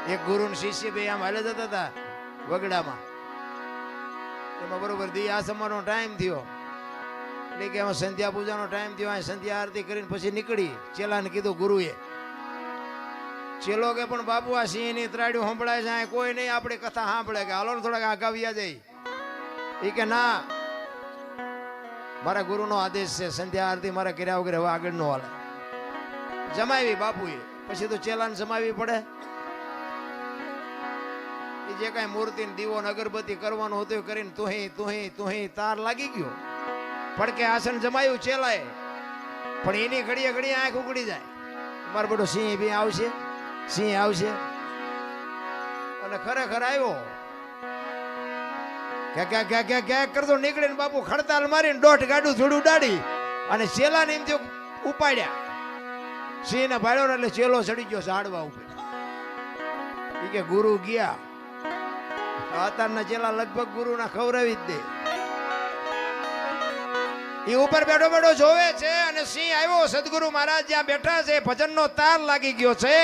એક ગુરુ ને શિષ્ય બે આમ હાલે જતા હતા વગડામાં. એમાં બરોબર દી આસમવાનો ટાઈમ થયો એટલે કે એમાં સંધ્યા પૂજાનો ટાઈમ થયો. અહીં સંધ્યા આરતી કરીને પછી નીકળી. ચેલાને કીધું ગુરુએ. ચેલો કે પણ બાપુ આ સિંહની ત્રાડ્યું સંભળાય છે, કોઈ નહીં આપણી કથા સાંભળે, કે હાલો ને થોડાક આગા વ્યા જાય. એ કે ના, મારા ગુરુનો આદેશ છે, સંધ્યા આરતી મારા કર્યા વગર હવે આગળ નો હાલે. જમાવી બાપુએ. પછી તો ચેલાને જમાવી પડે. એ જે કાંઈ મૂર્તિ ને દીવો ને અગરબત્તી કરવાનું હતું કરીને તુહી તાર લાગી ગયો. પડકે આસન જમાયું ચેલાએ. પણ એની ઘડીએ ઘડીએ આંખ ઉગડી જાય, મારો બધો સિંહ બી આવશે, સિંહ આવશે. અને ખરેખર આવ્યો. ક્યાંક કરતો નીકળીને બાપુ ખડતાલ મારીને દોઢ ગાડું થોડું દાડી અને ચેલાને એમ થયું ઉપાડ્યા. સિંહ ને ભાડ્યો ને એટલે ચેલો ચડી ગયો ઝાડવા ઉપર. એ કે ગુરુ ગયા. અત્યારના ચેલા લગભગ ગુરુના ખવડાવી જ દે. એ ઉપર બેઠો બેઠો જોવે છે અને સિંહ આવ્યો. સદગુરુ મહારાજ જ્યાં બેઠા છે, ભજનનો તાર લાગી ગયો છે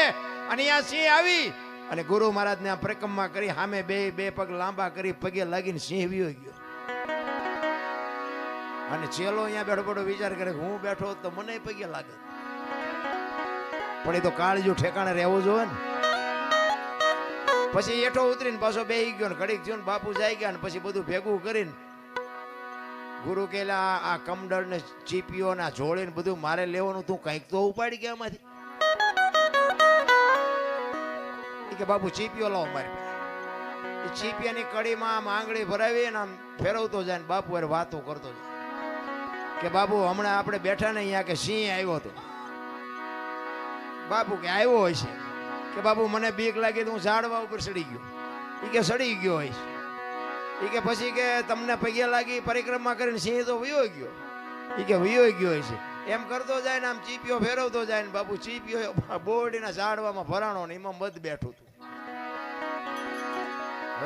અને ત્યાં સિંહ આવી અને ગુરુ મહારાજ ને પરિક્રમા કરી સામે બે પગ લાંબા કરી પગે લાગીને સિંહ વિયો ગયો. અને ચેલો અહીંયા બેઠો બેઠો વિચાર કરે હું બેઠો તો મને પગે લાગે, પણ એ તો કાળજુ ઠેકાણે રહેવું જોઈએ ને. પછી એઠો ઉતરીને પાછો બેહી ગયો ને ઘડીક થયો ને બાપુ જાય ગયા ને પછી બધું ભેગું કરીને ગુરુ કે આ કમડળ ને ચીપીઓ ના જોડીને બધું મારે લેવાનું, તું કઈક તો ઉપાડી ગયા એમાંથી. કે બાપુ ચીપીઓ લાવો મારી પાસે. એ ચીપિયાની કડીમાં આમ આંગળી ભરાવી ને આમ ફેરવતો જાય ને બાપુ અરે વાતો કરતો જાય કે બાપુ હમણાં આપણે બેઠા ને અહીંયા કે સિંહ આવ્યો હતો. બાપુ કે આવ્યો હોય છે કે બાપુ મને બીક લાગી તો હું ઝાડવા ઉપર સડી ગયો. એ કે સડી ગયો હોય છે. એ કે પછી કે તમને પગે લાગી પરિક્રમા કરીને સિંહ તો વયો ગયો. એ કે વયો ગયો હોય છે. એમ કરતો જાય ને આમ ચીપીઓ ફેરવતો જાય ને બાપુ ચીપીઓ બોરડીના ઝાડવામાં ભરાણો ને એમાં મધ બેઠું હતું.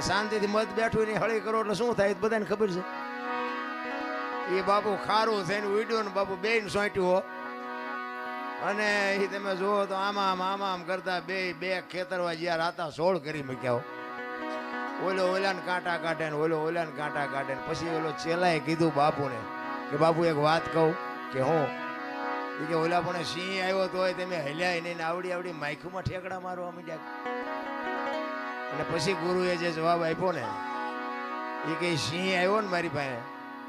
શાંતિથી મધ બેઠું ને હળી કરો એટલે શું થાય બધાને ખબર છે. એ બાપુ ખારું થઈને ઉડ્યો ને બાપુ બેન સોંટ્યું અને એ તમે જુઓ તો આમ કરતા બે ખેતરવા જ્યાં રાતા સોળ કરી મૂક્યા. ઓલાને કાંટા કાઢે ને ઓલાને કાંટા કાઢે ને પછી ઓલો ચેલાએ કીધું બાપુને કે બાપુ એક વાત કહું કે હું. એ કે ઓલા પણ સિંહ આવ્યો તો હોય તમે હલ્યા નહીં આવડી માઇખુમાં ઠેકડા મારવા માંડ્યા. અને પછી ગુરુએ જે જવાબ આપ્યો ને એ કે સિંહ આવ્યો ને મારી પાસે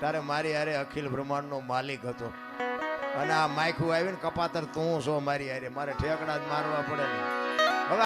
તારે મારી હારે અખિલ બ્રહ્માંડનો માલિક હતો અને આ માઇખું આવીને કપાતર તું છો મારી હારે, મારે ઠેકડા જ મારવા પડે ને.